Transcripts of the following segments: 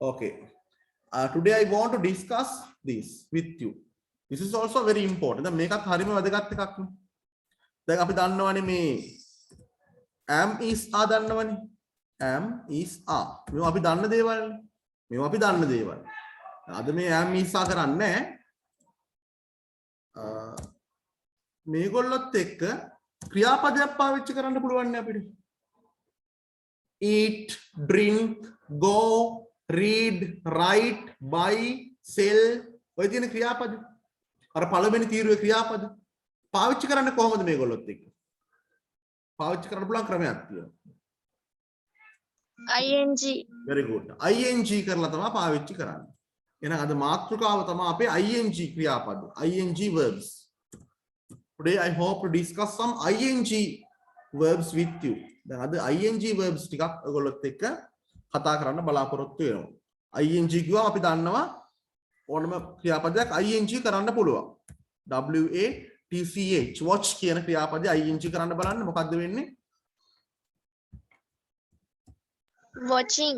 Okay. Today I want to discuss this with you. This is also very important. දැන් මේකත් හරියම වැදගත් එකක් නේ. දැන් අපි දන්නවනේ මේ am is are දන්නවනේ. am is are. මේවා අපි දන්න දේවල් නේ. මේවා අපි දන්න දේවල්. අද මේ am is are කරන්නේ මේගොල්ලොත් එක්ක ක්‍රියාපදයක් පාවිච්චි කරන්න පුළුවන් නේ අපිට. Eat, drink, go, read, write, buy, sell. ඔය තියෙන ක්‍රියාපද. අර පළවෙනි තීරුවේ ක්‍රියාපද පාවිච්චි කරන්න කොහොමද මේගොල්ලොත් එක්ක? පාවිච්චි කරන්න පුළුවන් ක්‍රමයක් තියෙනවා. ing. Very good. ing කරලා තමයි පාවිච්චි කරන්නේ. එහෙනම් අද මාතෘකාව තමයි අපේ ing ක්‍රියාපද. ing verbs. Today I hope to discuss some ing verbs with you. දැන් අද ing verbs ටිකක් ඔයගොල්ලොත් එක්ක කතා කරන්න බලාපොරොත්තු වෙනවා. ing කියුවා අපි දන්නවා ඕනම ක්‍රියාපදයක් ing කරන්න පුළුවන්. watch watch කියන ක්‍රියාපදය ing කරන්න බලන්න මොකද්ද වෙන්නේ? Watching.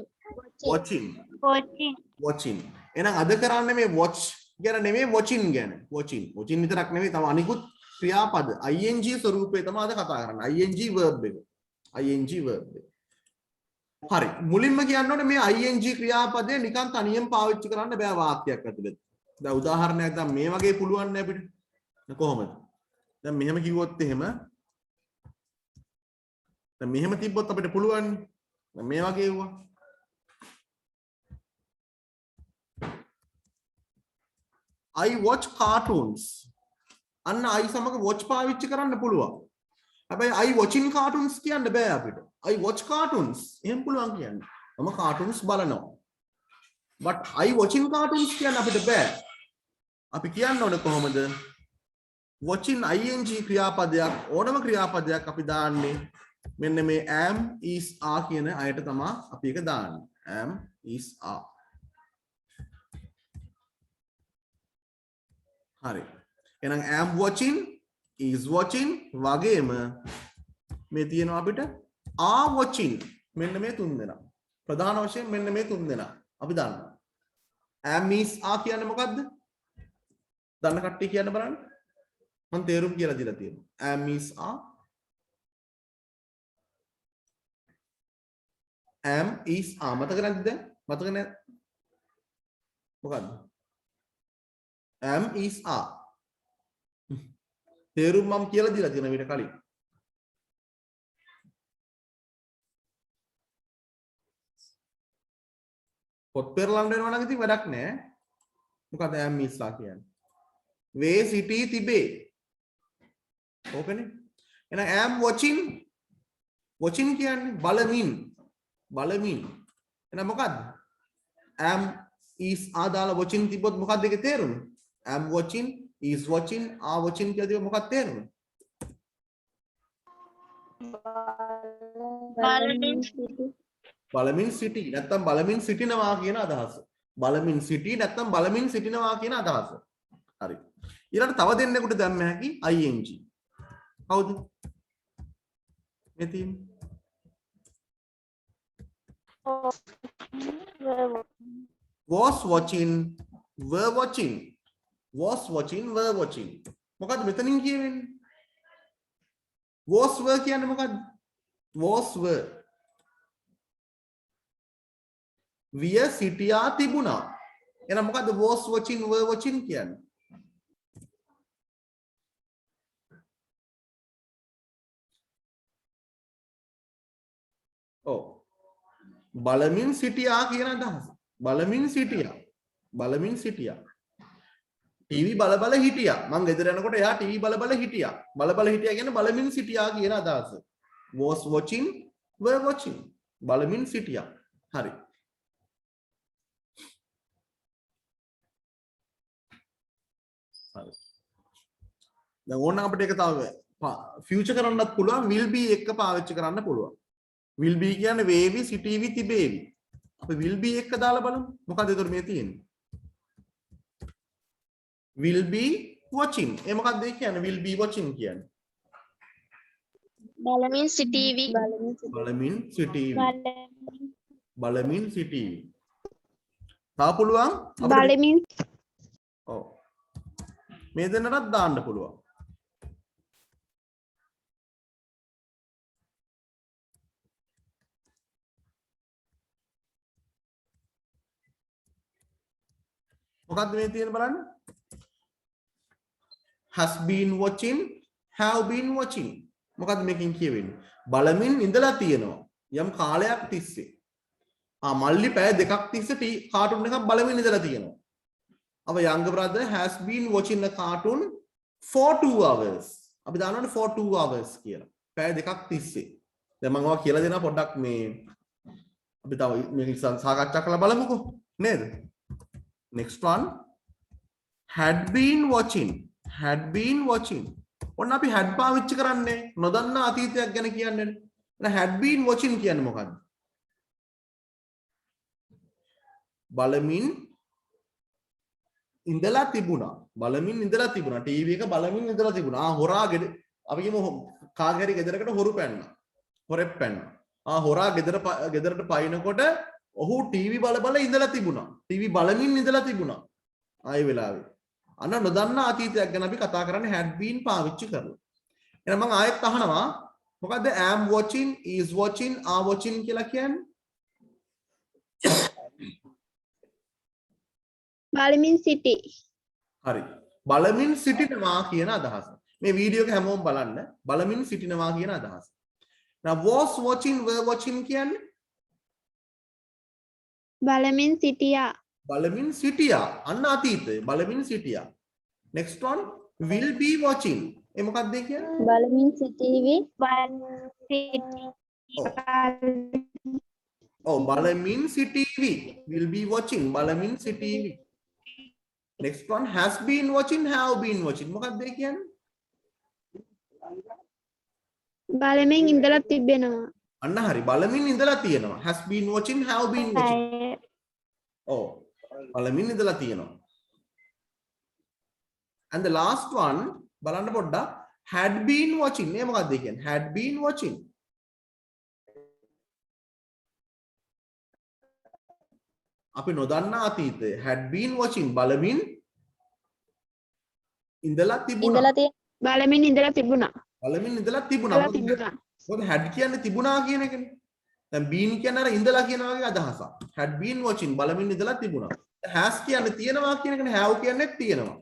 watching. එහෙනම් අද කරන්නේ මේ watch ගැන නෙමෙයි watching ගැන. watching විතරක් නෙමෙයි තව අනිකුත් ක්‍රියාපද ing ස්වරූපේ තමයි අද කතා කරන්නේ. ing verb එක. හරි. මුලින්ම කියන්න ඕනේ මේ ing ක්‍රියාපදය නිකන් තනියෙන් පාවිච්චි කරන්න බෑ වාක්‍යයක් ඇතුළත. දැන් උදාහරණයක් දැන් මේ වගේ පුළුවන් නේ අපිට. කොහොමද? දැන් මෙහෙම කිව්වොත් එහෙම දැන් මෙහෙම තිබ්බොත් අපිට පුළුවන්. දැන් මේ වගේ වුණා. I watch cartoons. අන්න I සමග watch පාවිච්චි කරන්න පුළුවන්. හැබැයි I watching cartoons කියන්න බෑ අපිට. I watch cartoons එහෙම පුළුවන් කියන්න. මම cartoons බලනවා. but I watching cartoons කියන්න අපිට බෑ. අපි කියන්න ඕනේ කොහොමද? watching ing ක්‍රියාපදයක් ඕනම ක්‍රියාපදයක් අපි දාන්නේ මෙන්න මේ am is are කියන අයට තමයි අපි එක දාන්නේ. am is are. හරි. එහෙනම් am watching is watching වගේම මේ තියෙනවා අපිට are watching මෙන්න මේ තුන් දෙනා. ප්‍රධාන වශයෙන් මෙන්න මේ තුන් දෙනා අපි දන්නවා. am is are කියන්නේ මොකද්ද? දන්න කට්ටිය කියන්න බලන්න. මම තේරුම් කියලා දීලා තියෙනවා. am is are am is are මතක නැද්ද දැන්? මතක නැද්ද? මොකද්ද? am is are තේරුම් මම කියලා දීලා තියෙන විතර කලින්. පොත් පෙරලන්න වෙනවා නම් ඉතින් වැඩක් නෑ. මොකද am is are කියන්නේ? වේ සිටී තිබේ. ඕකනේ. එහෙනම් am watching කියන්නේ බලමින්. එහෙනම් මොකද්ද? am is are දාලා watching තිබ්බොත් මොකක්ද ඒකේ තේරුම? am watching is watching are watching කියලා තිබ්බොත් මොකක්ද තේරුම? බලමින් සිටි නැත්නම් බලමින් සිටිනවා කියන අදහස. බලමින් සිටි නැත්නම් බලමින් සිටිනවා කියන අදහස. හරි. ඊළඟට තව දෙන්නෙකුට දැම්ම හැකි ing. කවුද? මේ තියෙන්නේ. was watching were watching. මොකද්ද මෙතනින් කියවෙන්නේ? was were කියන්නේ මොකද්ද? was were විය සිටියා තිබුණා. එහෙනම් මොකද්ද was watching were watching කියන්නේ? ඔව්. බලමින් සිටියා කියන අදහස. බලමින් සිටියා. ටීවී බල හිටියා. මං ගෙදර යනකොට එයා ටීවී බල හිටියා. බල හිටියා කියන්නේ බලමින් සිටියා කියන අදහස. was watching were watching. බලමින් සිටියා. හරි. දැන් ඕන අපිට ඒක තව ෆියුචර් කරන්නත් පුළුවන් will be එක පාවිච්චි කරන්න පුළුවන්. will be කියන්නේ වේවි සිටීවි තිබේවි. අපි will be එක දාලා බලමු. මොකද ඒතර මේ තියෙන්නේ? will be watching. ඒ මොකක්ද ඒ කියන්නේ will be watching කියන්නේ? බලමින් සිටීවි. බලමින් සිටීවි. තා පුළුවන් බලමින් ඔව් මේ දෙන්නටත් දාන්න පුළුවන් මොකද්ද මේ තියෙන බලන්න has been watching have been watching මොකද්ද මේකෙන් කියවෙන්නේ බලමින් ඉඳලා තියෙනවා යම් කාලයක් තිස්සේ මල්ලි පැය දෙකක් තිස්සේ කාටුන් එකක් බලමින් ඉඳලා තියෙනවා our younger brother has been watching a cartoon for 2 hours අපි දානවනේ for 2 hours කියලා පැය දෙකක් තිස්සේ දැන් මම ඔයා කියලා දෙනවා පොඩ්ඩක් මේ අපි තව මේක සාකච්ඡා කරලා බලමුකෝ නේද next one had been watching ඔන්න අපි had පාවිච්චි කරන්නේ නොදන්නා අතීතයක් ගැන කියන්නේ නේ had been watching කියන්නේ මොකද්ද බලමින් ඉඳලා තිබුණා ටීවී එක බලමින් ඉඳලා තිබුණා හොරා අපි කියමු කාගේරි ගෙදරකට හොරු පැන්නා හොරෙක් පැන්නා හොරා ගෙදරට පයින්නකොට ඔහු ටීවී බල ඉඳලා තිබුණා ටීවී බලමින් ඉඳලා තිබුණා ආයෙ වෙලාවේ අන්න නොදන්නා අතීතයක් ගැන අපි කතා කරන්නේ had been පාවිච්චි කරලා එහෙනම් මම ආයෙත් අහනවා මොකද්ද am watching is watching are watching කියලා කියන්නේ බලමින් සිටි හරි බලමින් සිටිනවා කියන අදහස මේ වීඩියෝ එක හැමෝම බලන්න බලමින් සිටිනවා කියන අදහස now was watching were watching කියන්නේ බලමින් සිටියා අන්න අතීතය බලමින් සිටියා next one will be watching ඒ මොකක්ද කියන්නේ බලමින් සිටීවි බලමින් සිටීවි will be watching බලමින් සිටීවි next one has been watching have been watching මොකක්ද කියන්නේ බලමින් ඉඳලා තිබෙනවා අන්න හරි බලමින් ඉඳලා තියෙනවා has been watching have been watching බලමින් ඉඳලා තියෙනවා and the last one බලන්න පොඩ්ඩක් had been watching මේ මොකක්ද කියන්නේ had been watching අපි නොදන්නා අතීතය had been watching බලමින් ඉඳලා තිබුණා බලමින් ඉඳලා තිබුණා මොකද had කියන්නේ තිබුණා කියන එකනේ දැන් been කියන්නේ අර ඉඳලා කියන වගේ අදහසක් had been watching බලමින් ඉඳලා තිබුණා has කියන්නේ තියෙනවා කියන එකනේ have කියන්නේ තියෙනවා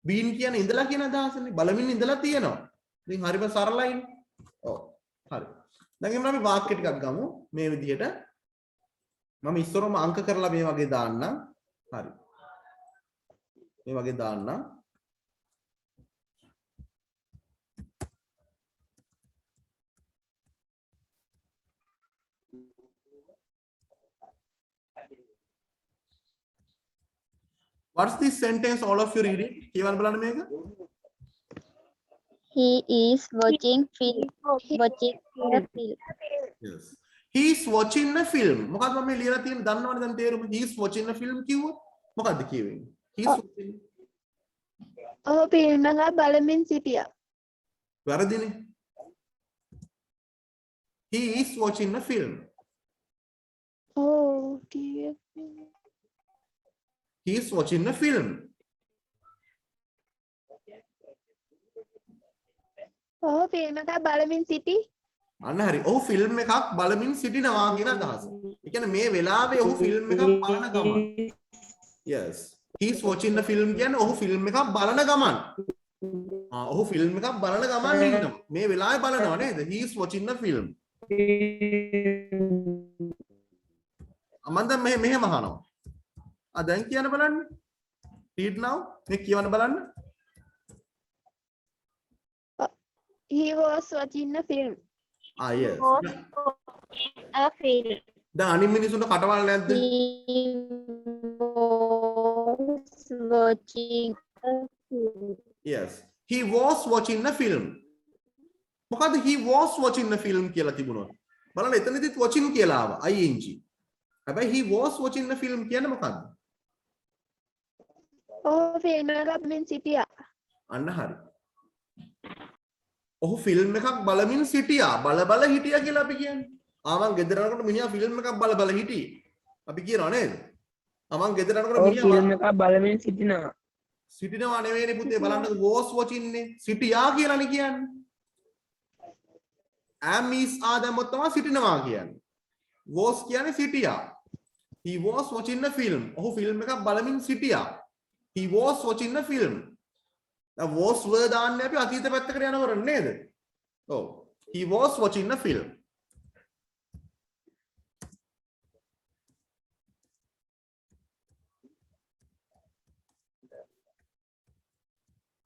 been කියන්නේ ඉඳලා කියන අදහසනේ බලමින් ඉඳලා තියෙනවා ඉතින් හරිම සරලයිනේ ඔව් හරි දැන් එන්න අපි වාක්‍ය ටිකක් ගමු මේ විදිහට මම ඉස්සරම අංක කරලා මේ වගේ දාන්නම් හරි මේ වගේ දාන්නම් what's this sentence all of you reading කියවන්න බලන්න මේක he is watching film yes he is watching a film මොකක්ද මම මේ ලියලා තියෙන්නේ දන්නවනේ දැන් තේරුම he is watching a film කිව්වොත් මොකක්ද කියවෙන්නේ he is watching ෆිල්ම් එක බලමින් සිටියා වැරදිනේ he is watching a film he is watching a film film එක බලමින් සිටි අන්න හරි ඔහු ෆිල්ම් එකක් බලමින් සිටිනවා කියන අදහස. ඒ කියන්නේ මේ වෙලාවේ ඔහු ෆිල්ම් එකක් බලන ගමන්. yes he is watching the film කියන්නේ ඔහු ෆිල්ම් එකක් බලන ගමන්. ඔහු ෆිල්ම් එකක් බලන ගමන් ඉන්නවා. මේ වෙලාවේ බලනවා නේද? he is watching the film. අමන්ද මෙහෙම අහනවා. දැන් කියන්න බලන්න. read now. මේ කියවන්න බලන්න. he was watching a film. yes. a film. දැන් අනිත් මිනිස්සුන්ට කටවල් නැද්ද? he was watching a film. yes. he was watching a film. මොකද he was watching a film කියලා තිබුණා. බලන්න එතනදිත් watching කියලා ආවා ing. හැබැයි he was watching a film කියන්නේ මොකද්ද? ෆිල්ම් එකක් බලමින් සිටියා. අන්න හරි. ඔහු ෆිල්ම් එකක් බලමින් සිටියා. බල හිටියා කියලා අපි කියන්නේ. මං ගෙදර යනකොට මිනිහා ෆිල්ම් එකක් බල හිටියේ. අපි කියනවා නේද? අමන් ගෙදර යනකොට ඔව් මිනිහා ෆිල්ම් එකක් බලමින් සිටිනවා. සිටිනවා නෙවෙයිනේ පුතේ බලන්න was watching නේ සිටියා කියලානේ කියන්නේ. am is are දැම්මොත් තමයි සිටිනවා කියන්නේ. was කියන්නේ සිටියා. he was watching a film. ඔහු ෆිල්ම් එකක් බලමින් සිටියා. he was watching a film. දැන් was were දාන්නේ අපි අතීත පැත්තකට යනකොට නේද? ඔව්. he was watching a film.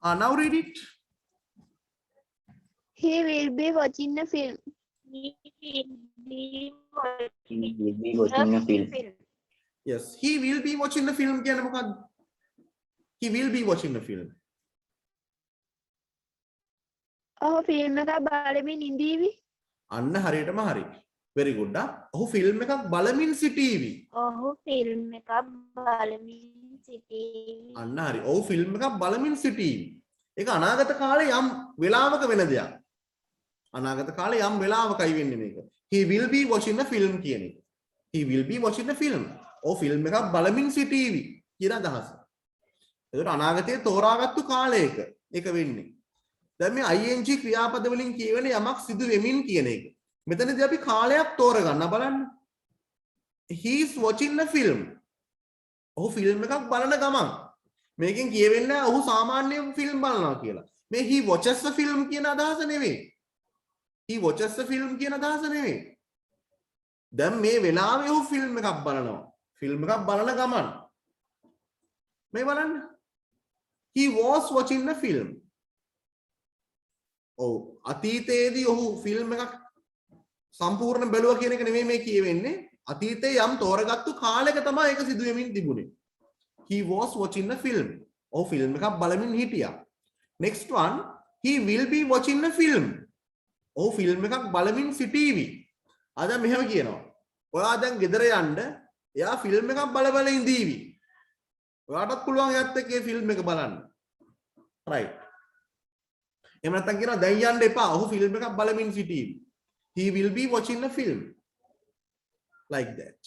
Now read it. He will be watching a film. He will be He will be watching a film. Yes, he will be watching the film කියන්නේ මොකක්ද? He will be watching the film. ඔහු film එකක් බලමින් ඉඳීවි. අන්න හරියටම හරි. very good. ඔහු film එකක් බලමින් සිටීවි. ඔහු ෆිල්ම් එකක් බලමින් සිටීවි. අන්න හරි. ඔහු ෆිල්ම් එකක් බලමින් සිටීවි. ඒක අනාගත කාලේ යම් වෙලාවක වෙන දෙයක්. අනාගත කාලේ යම් වෙලාවකයි වෙන්නේ මේක. he will be watching the film කියන එක. he will be watching the film. ඔහු ෆිල්ම් එකක් බලමින් සිටීවි කියන අදහස. ඒකට අනාගතයේ තෝරාගත්තු කාලයක ඒක වෙන්නේ. දැන් මේ ing ක්‍රියාපද වලින් කියවෙන යමක් සිදු වෙමින් කියන එක. මෙතනදී අපි කාලයක් තෝරගන්න බලන්න. he is watching the film. ඔහු ෆිල්ම් එකක් බලන ගමන් මේකෙන් කියවෙන්නේ ඔහු සාමාන්‍ය ෆිල්ම් බලනවා කියලා. මේ he watches the film කියන අදහස නෙවෙයි. he watches the film කියන අදහස නෙවෙයි. දැන් මේ වෙලාවේ ඔහු ෆිල්ම් එකක් බලනවා. ෆිල්ම් එකක් බලන ගමන් මේ බලන්න. he was watching the film. ඔව් අතීතයේදී ඔහු ෆිල්ම් එකක් සම්පූර්ණ බැලුවා කියන එක නෙමෙයි මේ කියවෙන්නේ. අතීතයේ යම් තෝරගත්තු කාලයක තමයි ඒක සිදු වෙමින් තිබුණේ. he was watching a film. ඔහු ෆිල්ම් එකක් බලමින් හිටියා. next one, he will be watching a film. ඔහු ෆිල්ම් එකක් බලමින් සිටීවි. අද මෙහෙම කියනවා. ඔයා දැන් ගෙදර යන්න එයා ෆිල්ම් එකක් බල ඉඳීවි. ඔයාටත් පුළුවන් එයාත් එක්ක ඒ ෆිල්ම් එක බලන්න. right. එහෙම නැත්නම් කියනවා දැන් යන්න එපා. ඔහු ෆිල්ම් එකක් බලමින් සිටීවි. he will be watching a film. like that.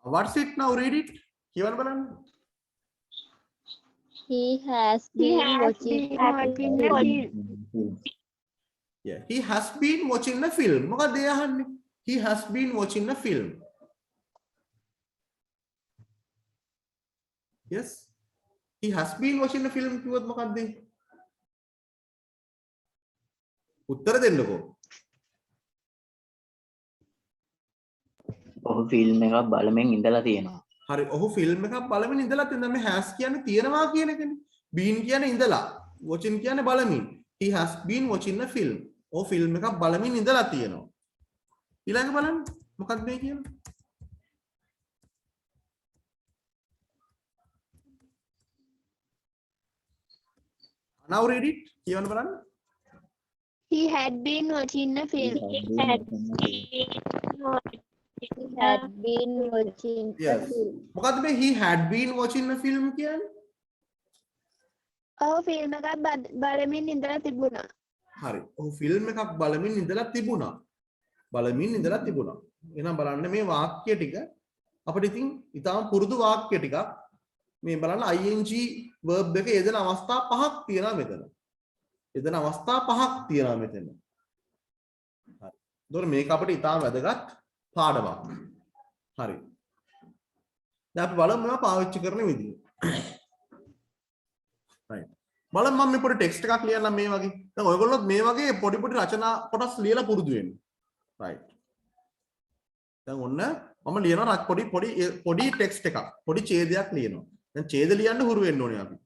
What's it now? Read it. කියවන්න බලන්න. He has been watching the film. Yeah, he has been watching a film. මොකක්ද ඒ අහන්නේ? He has been watching a film. Yes. He has been watching a film කිව්වොත් මොකක්ද? උත්තර දෙන්නකෝ. ඔහු film එකක් බලමින් ඉඳලා තියෙනවා. හරි. ඔහු ෆිල්ම් එකක් බලමින් ඉඳලා තියෙනවා. මේ has කියන්නේ තියනවා කියන එකනේ. been කියන්නේ ඉඳලා. watching කියන්නේ බලමින්. He has been watching a film. ඔහු ෆිල්ම් එකක් බලමින් ඉඳලා තියෙනවා. ඊළඟ බලන්න. මොකක්ද මේ කියන්නේ? Now read it. කියවන්න බලන්න. He had been watching a film. He had been watching Yes. මොකද්ද මේ he had been watching a film කියන්නේ? ඔහු ෆිල්ම් එකක් බලමින් ඉඳලා තිබුණා. හරි. ඔහු ෆිල්ම් එකක් බලමින් ඉඳලා තිබුණා. බලමින් ඉඳලා තිබුණා. එහෙනම් බලන්න මේ වාක්‍ය ටික අපිට ඉතින් ඊටාම පුරුදු වාක්‍ය ටිකක්. මේ බලන්න ing verb එක යෙදෙන අවස්ථා පහක් තියෙනවා මෙතන. යෙදෙන අවස්ථා පහක් තියෙනවා මෙතන. හරි. ඒතකොට මේක අපිට ඊටාම වැදගත් පාඩමක්. හරි. දැන් අපි බලමු මේවා පාවිච්චි කරන විදිහ. right. බලන්න මම මේ පොඩි ටෙක්ස්ට් එකක් ලියන්නම් මේ වගේ. දැන් ඔයගොල්ලොත් මේ වගේ පොඩි රචනා කොටස් ලියලා පුරුදු වෙන්න. right. දැන් ඔන්න මම ලියනවා පොඩි ටෙක්ස්ට් එකක්. පොඩි ඡේදයක් ලියනවා. දැන් ඡේද ලියන්න හුරු වෙන්න ඕනේ අපි.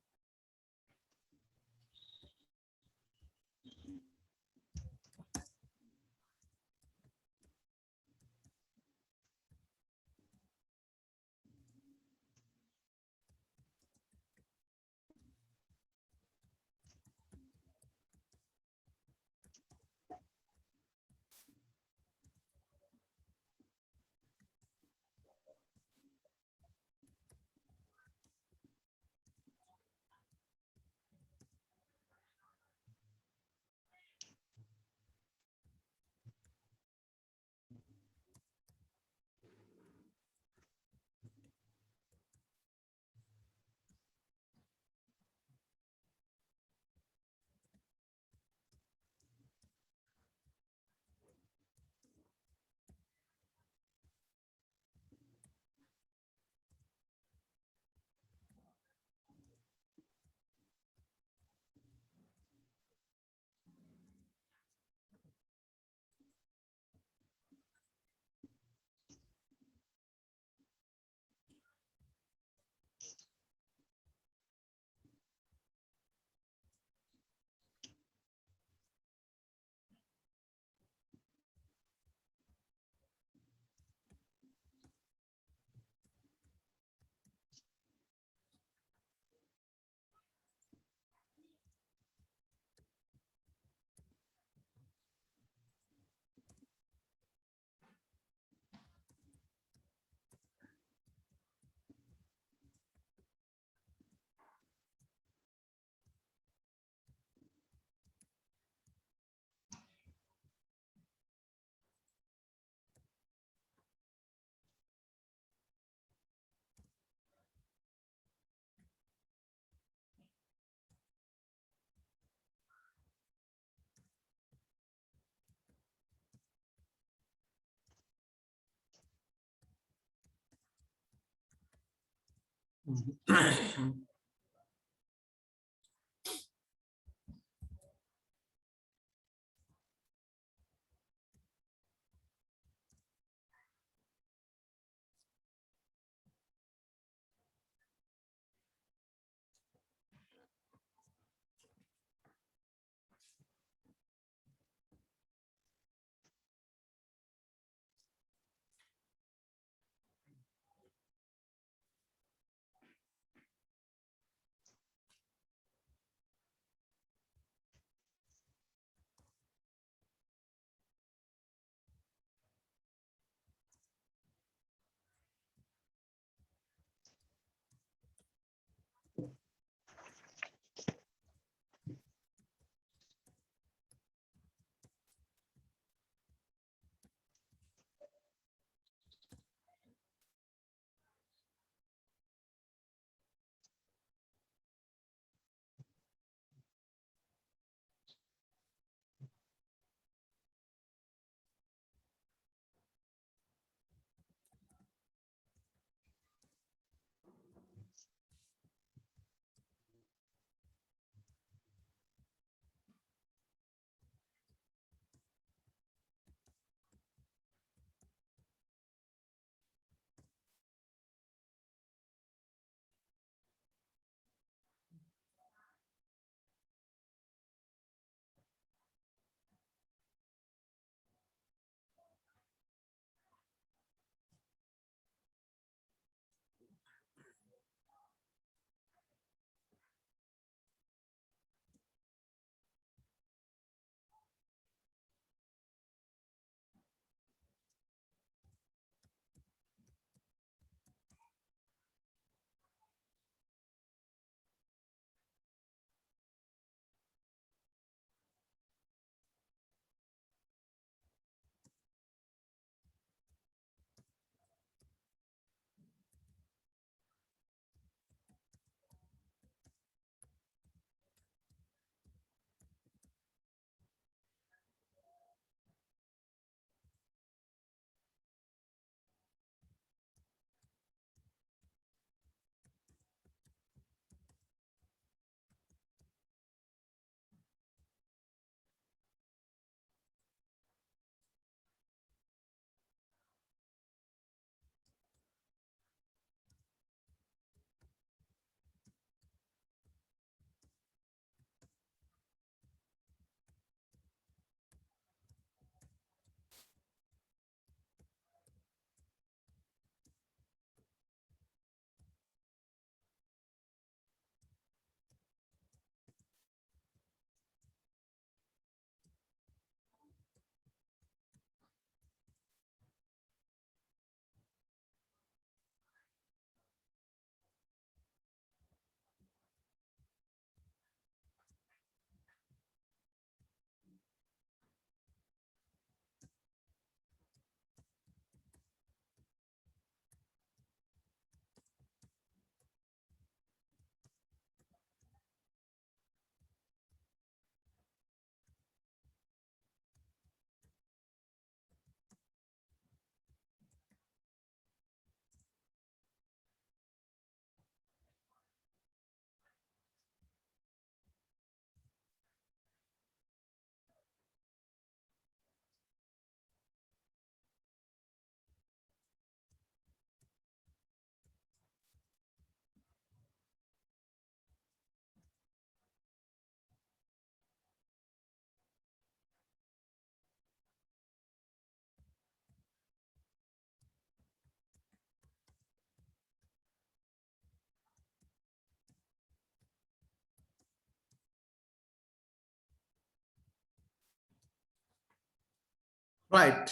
right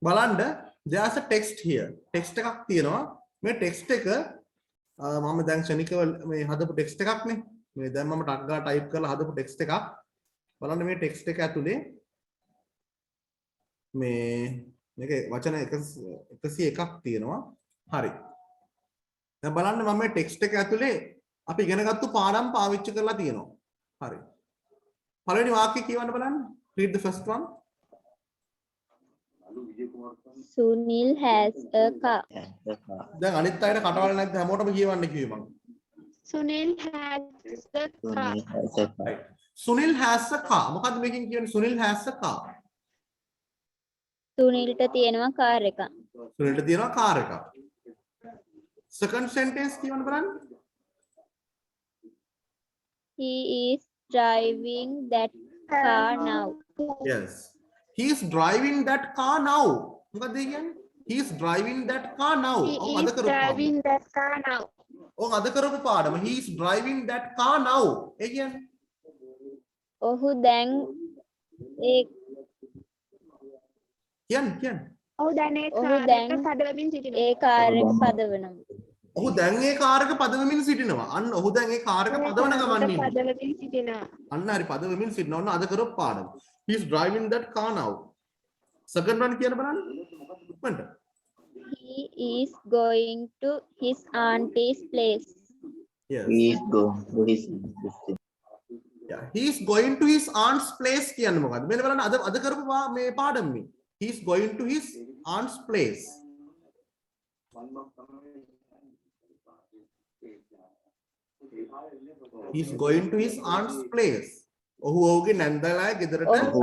බලන්න there's a text here text එකක් තියෙනවා මේ text එක මම දැන් ක්ෂණිකව මේ හදපු text එකක් නේ මේ දැන් මම ටක් ගාලා type කරලා හදපු text එකක් බලන්න මේ text එක ඇතුලේ මේ මේක වචන 101ක් තියෙනවා හරි දැන් බලන්න මම මේ text එක ඇතුලේ අපි ඉගෙනගත්තු පාඩම් පාවිච්චි කරලා තියෙනවා හරි පළවෙනි වාක්‍යය කියවන්න බලන්න read the first one Sunil has a car. දැන් අනිත් අයට කටවල නැද්ද හැමෝටම කියවන්න කිව්වේ මම. Sunil has a car. Sunil has a car. Right. Sunil has a car. මොකද්ද මේකෙන් කියන්නේ Sunil has a car. සුනිල්ට තියෙනවා කාර් එකක්. සුනිල්ට තියෙනවා කාර් එකක්. Second sentence කියවන්න බලන්න. He is driving that car now. Yes. He is driving that car now. මොකක්ද ඒ කියන්නේ? He is driving that car now. He ඔව් is අද කරපු driving that car now. ඔව් අද කරපු පාඩම. He is driving that car now. ඒ කියන්නේ ඔහු දැන් ඒ කියන්නේ ඔහු දැන් ඒ ඔහු කාර් දැන් එක පදවමින් සිටිනවා. ඒ කාර් එක පදවනවා. ඔහු දැන් ඒ කාර් එක පදවමින් සිටිනවා. අන්න ඔහු දැන් ඒ කාර් එක පදවන ගමන් ඉන්නේ. පදවමින් සිටිනවා. අන්න හරි පදවමින් සිටිනවා. ඔන්න අද කරපු පාඩම. He is driving that car now. Second one කියන බලන්න. මොකන්ද? He is going to his auntie's place. Yes. He is going to his Yeah, he is going to his aunt's place කියන්නේ මොකද්ද? මෙන්න බලන්න අද කරපු මේ පාඩම මේ. He is going to his aunt's place. He is going to his aunt's place. ඔහු ඔහුගේ නැන්දලාගේ ගෙදරට ඔහු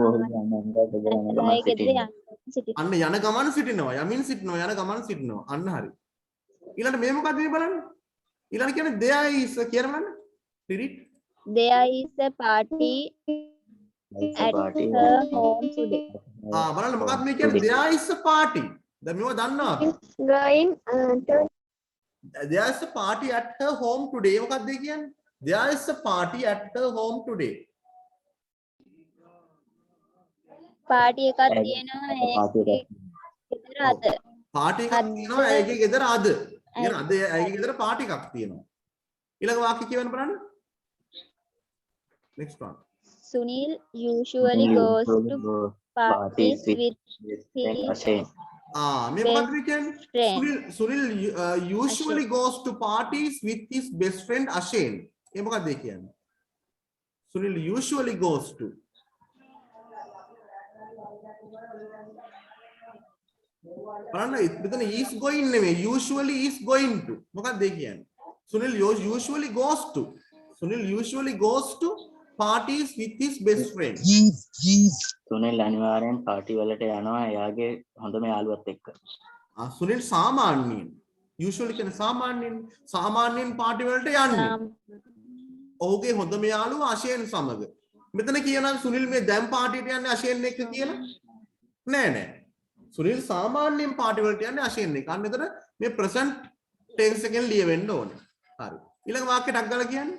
ඇයි ගෙදර යන්න සිටිනවා. අන්න යන ගමන් සිටිනවා. යමින් සිටිනවා යන ගමන් සිටිනවා. අන්න හරි. ඊළඟට මේ මොකද්ද මේ බලන්න? ඊළඟ කියන්නේ there is කියන බලන්න. Read it. There is a party at her home today. බලන්න මොකක්ද මේ කියන්නේ there is a party. දැන් මේව දන්නවා අපි. Going to There is a party at her home today. මොකක්ද ඒ කියන්නේ? There is a party at her home today. Party එකක් තියෙනවා ඒකේ ගෙදර අද. පාටි එකක් තියෙනවා ඇයගේ ගෙදර අද. කියන අද ඇයගේ ගෙදර පාටි එකක් තියෙනවා. ඊළඟ වාක්‍ය කියවන්න බලන්න. Next one. Sunil usually goes to parties with his මේ මොකක්ද මේ කියන්නේ? friend. Sunil usually goes to parties with his best friend Ashen. ඒ මොකක්ද ඒ කියන්නේ? Sunil usually goes to බලන්න මෙතන is going නෙමෙයි usually is going to මොකක්ද ඒ කියන්නේ? Sunil usually goes to parties with his best friend. Sunil අනිවාර්යෙන් party වලට යනවා එයාගේ හොඳම යාළුවත් එක්ක. Sunil සාමාන්‍යයෙන් usually කියන්නේ සාමාන්‍යයෙන් පාටි වලට යන්නේ. ඔහුගේ හොඳම යාළුවා අශේන් සමග. මෙතන කියනවා සුනිල් මේ දැන් පාටියට යන්නේ අශේන් එක්ක කියලා. නෑ. සුනිල් සාමාන්‍යයෙන් පාටි වලට යන්නේ අශේන් එක්ක. අන්න එතන මේ present tense එකෙන් ලියවෙන්න ඕනේ. හරි. ඊළඟ වාක්‍යයක් අග්ගලා කියන්නේ.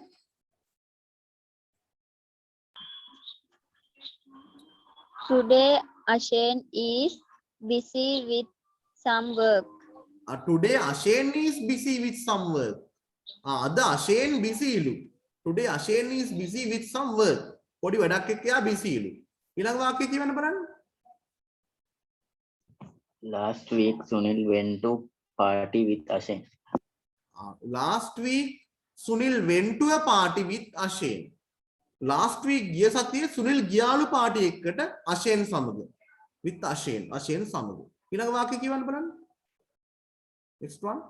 Today Ashen is busy with some work. Today Ashen is busy with some work. අද Ashen busy ඉලු. Today Ashen is busy with some work. පොඩි වැඩක් එක්ක එයා busy ඉලු. ඊළඟ වාක්‍යය කියවන්න බලන්න. Last week Sunil went to party with Ashen. Last week Sunil went to a party with Ashen. Last week ගිය සතියේ Sunil ගියාලු පාටි එකකට Ashen සමග. with Ashen සමග. ඊළඟ වාක්‍යය කියවන්න බලන්න. Next one.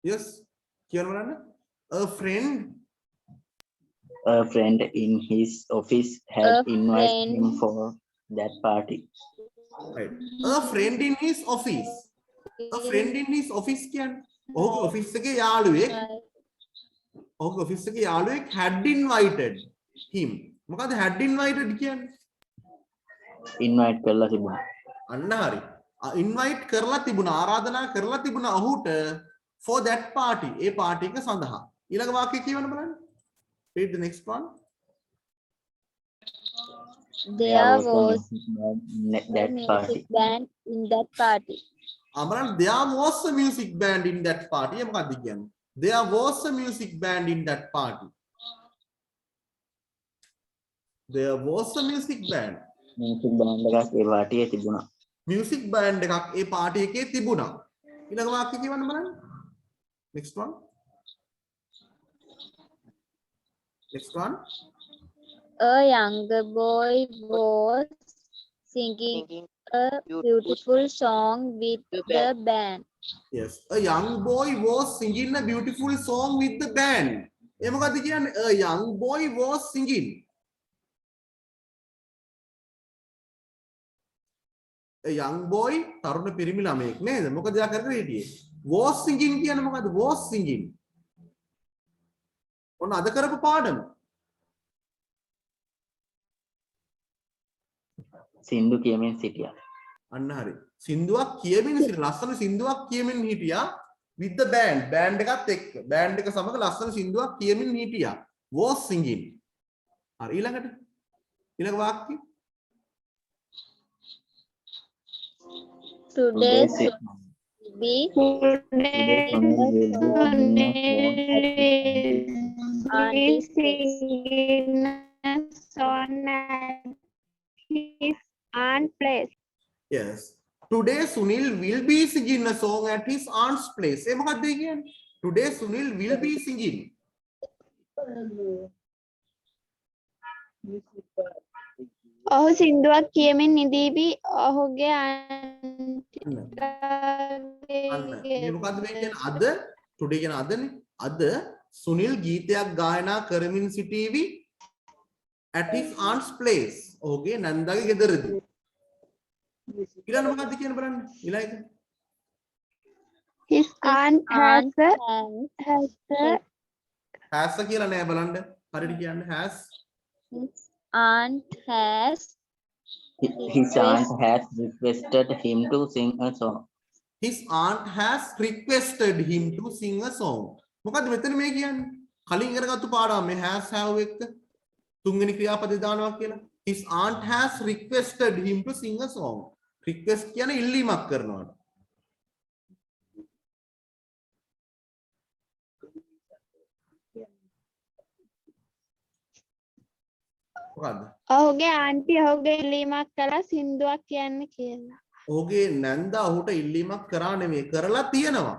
Yes. කියවන්න බලන්න. A friend in his office had invited him for that party. Right. A friend in his office. A friend in his office කියන්නේ ඔහුගේ ඔෆිස් එකේ යාළුවෙක් had invited him. මොකද had invited කියන්නේ? invite කරලා තිබුණා. අන්න හරි. invite කරලා තිබුණා ආරාධනා කරලා තිබුණා ඔහුට for that party. A party එක සඳහා. ඊළඟ වාක්‍යය කියවන්න බලන්න. Read the next one. There was that party. music band in that party. අමරන් there was a music band in that party. ඒ මොකක්ද කියන්නේ? There was a music band in that party. There was a music band. music band එකක් ඒ පාටියේ තිබුණා. Music band එකක් ඒ party එකේ තිබුණා. ඊළඟ වාක්‍යය කියවන්න බලන්න. Next one. A younger boy was singing a beautiful song with the band. Yes, a young boy was singing a beautiful song with the band. ඒ මොකද්ද කියන්නේ? A young boy was singing. A young boy තරුණ පිරිමි ළමයෙක් නේද? මොකද එයා කරගෙන හිටියේ? Was singing කියන්නේ මොකද්ද? Was singing. ඔන්න අද කරපු පාඩම. සින්දු කියමින් සිටියා. අන්න හරි. සින්දුවක් කියමින් සිටියා. ලස්සන සින්දුවක් කියමින් හිටියා with the band. band එකත් එක්ක. band එක සමග ලස්සන සින්දුවක් කියමින් හිටියා. was singing. හරි ඊළඟට. ඊළඟ වාක්‍යය. Today be his aunt place. Yes. Today Sunil will be singing a song at his aunt's place. ඒ මොකක්ද ඒ කියන්නේ? Today Sunil will be singing. ඔහු සින්දුවක් කියමින් නිදීවි ඔහුගේ අන්න. මේ මොකද්ද මේ කියන්නේ? අද today කියන අදනේ. අද Sunil ගීතයක් ගායනා කරමින් සිටීවි at his aunt's place. ඔහුගේ නන්දාගේ ගෙදරදී. ඊළඟ මොකද්ද කියන්නේ බලන්න. ඊළඟ his aunt has has කියලා නෑ බලන්න. හරියට කියන්නේ has. His aunt has requested him to sing a song. His aunt has requested him to sing a song. මොකද්ද මෙතන මේ කියන්නේ? කලින් ඉගෙනගත්තු පාඩම මේ has have එක්ක තුන්වෙනි ක්‍රියාපදේ දානවා කියලා. His aunt has requested him to sing a song. Request කියන්නේ ඉල්ලීමක් කරනවා. මොකද්ද? ඔහුගේ ආන්ටි ඔහුගේ ඉල්ලීමක් කළා සින්දුවක් කියන්න කියලා. ඔහුගේ නැන්දා ඔහුට ඉල්ලීමක් කරා නෙමෙයි කරලා තියෙනවා.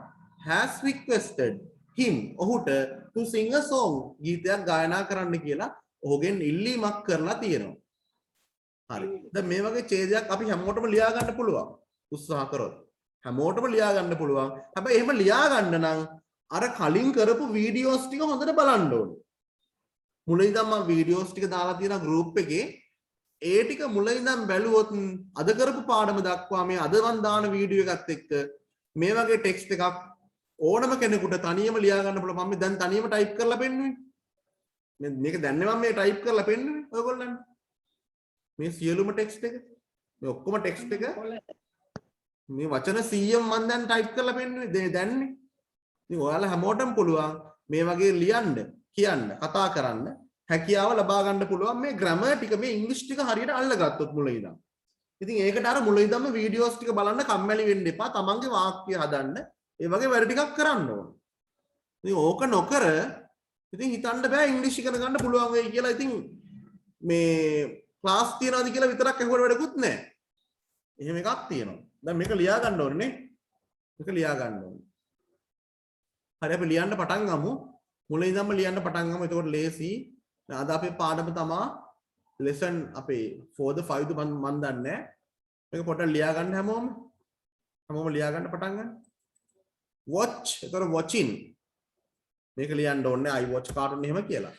Has requested him ඔහුට to sing a song ගීතයක් ගායනා කරන්න කියලා ඔහුගෙන් ඉල්ලීමක් කරලා තියෙනවා. හරි. දැන් මේ වගේ ඡේදයක් අපි හැමෝටම ලියා ගන්න පුළුවන්. උත්සාහ කරොත්. හැමෝටම ලියා ගන්න පුළුවන්. හැබැයි එහෙම ලියා ගන්න නම් අර කලින් කරපු වීඩියෝස් ටික හොඳට බලන්න ඕනේ. මුලින් ඉඳන් මම වීඩියෝස් ටික දාලා තියෙන ගෲප් එකේ ඒ ටික මුලින් ඉඳන් බැලුවොත් අද කරපු පාඩම දක්වා මේ අද මන් දාන වීඩියෝ එකත් එක්ක මේ වගේ ටෙක්ස්ට් එකක් ඕනම කෙනෙකුට තනියම ලියා ගන්න පුළුවන්. මම දැන් තනියම ටයිප් කරලා පෙන්නුවේ. මේක දැන්නේ මම මේ ටයිප් කරලා පෙන්නුවේ ඔයගොල්ලන්ට. මේ සියලුම ටෙක්ස්ට් එක මේ ඔක්කොම ටෙක්ස්ට් එක මේ වචන 100ක් මම දැන් ටයිප් කරලා පෙන්නුවේ දැන්නේ. ඉතින් ඔයාලා හැමෝටම පුළුවන් මේ වගේ ලියන්න, කියන්න, කතා කරන්න හැකියාව ලබා ගන්න පුළුවන් මේ ග්‍රැමර් ටික මේ ඉංග්‍රීසි ටික හරියට අල්ලගත්තොත් මුලින් ඉඳන්. ඉතින් ඒකට අර මුලින් ඉඳන්ම වීඩියෝස් ටික බලන්න කම්මැලි වෙන්න එපා. තමන්ගේ වාක්‍ය හදන්න ඒ වගේ වැඩ ටිකක් කරන්න ඕන. ඉතින් ඕක නොකර ඉතින් හිතන්න බෑ ඉංග්‍රීසි ඉගෙන ගන්න පුළුවන් වෙයි කියලා. ඉතින් මේ ක්ලාස් තියනවාද කියලා විතරක් අහුවට වැඩකුත් නැහැ. එහෙම එකක් තියෙනවා. දැන් මේක ලියා ගන්න ඕනේ නේ. මේක ලියා ගන්න ඕනේ. හරි අපි ලියන්න පටන් ගමු. මුලින් ඉඳන්ම ලියන්න පටන් ගමු. එතකොට ලේසි. අද අපේ පාඩම තමයි lesson අපේ 4ද 5ද මන් දන්නේ නැහැ. මේක පොඩ්ඩක් ලියා ගන්න හැමෝම. හැමෝම ලියා ගන්න පටන් ගන්න. watch එතකොට watching මේක ලියන්න ඕනේ I watch cartoon එහෙම කියලා.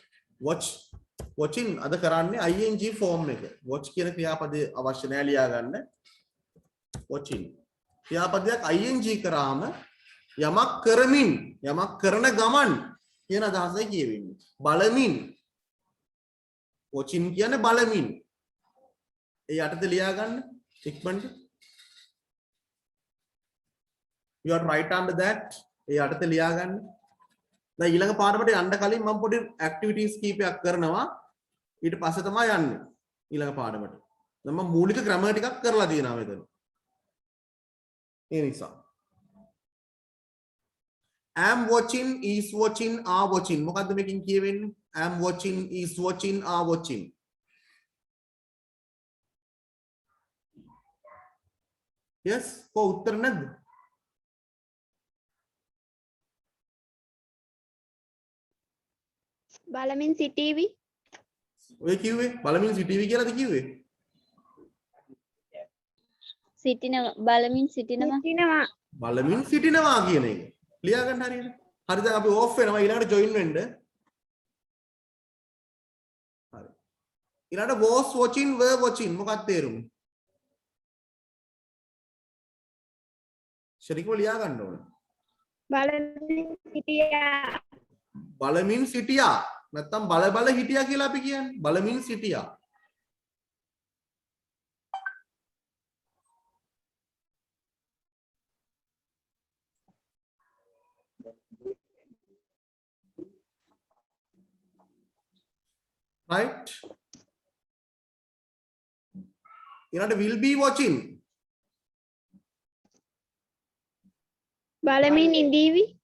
watching අද කරන්නේ ing form එක. watch කියන ක්‍රියාපදේ අවශ්‍ය නැහැ ලියා ගන්න. watching ක්‍රියාපදයක් ing කරාම යමක් කරමින් යමක් කරන ගමන් කියන අදහසයි කියවෙන්නේ. බලමින් watching කියන්නේ බලමින්. ඒ යටතේ ලියා ගන්න ඉක්මනට. you are right under that. ඒ යටතේ ලියා ගන්න. දැන් ඊළඟ පාඩමට යන්න කලින් මම පොඩි ඇක්ටිවිටීස් කීපයක් කරනවා. ඊට පස්සේ තමයි යන්නේ ඊළඟ පාඩමට. දැන් මම මූලික ග්‍රැමර් ටිකක් කරලා තියෙනවා මෙතන. ඒ නිසා am watching is watching are watching මොකද්ද මේකෙන් කියවෙන්නේ? am watching is watching are watching. yes කො උත්තර නැද්ද? බලමින් සිටීවි ඔය කිව්වේ බලමින් සිටීවි කියලාද කිව්වේ? සිටිනවා බලමින් සිටිනවා සිටිනවා. බලමින් සිටිනවා කියන එක. ලියා ගන්න හරියට. හරි දැන් අපි ඕෆ් වෙනවා ඊළඟට ජොයින් වෙන්න. හරි. ඊළඟට was watching were watching මොකක්ද තේරුම? ශරීකව ලියා ගන්න ඕනේ. බලමින් සිටියා. බලමින් සිටියා. නැත්තම් බල බල හිටියා කියලා අපි කියන්නේ. බලමින් සිටියා. Right? ඊළඟට will be watching. බලමින් ඉඳීවි.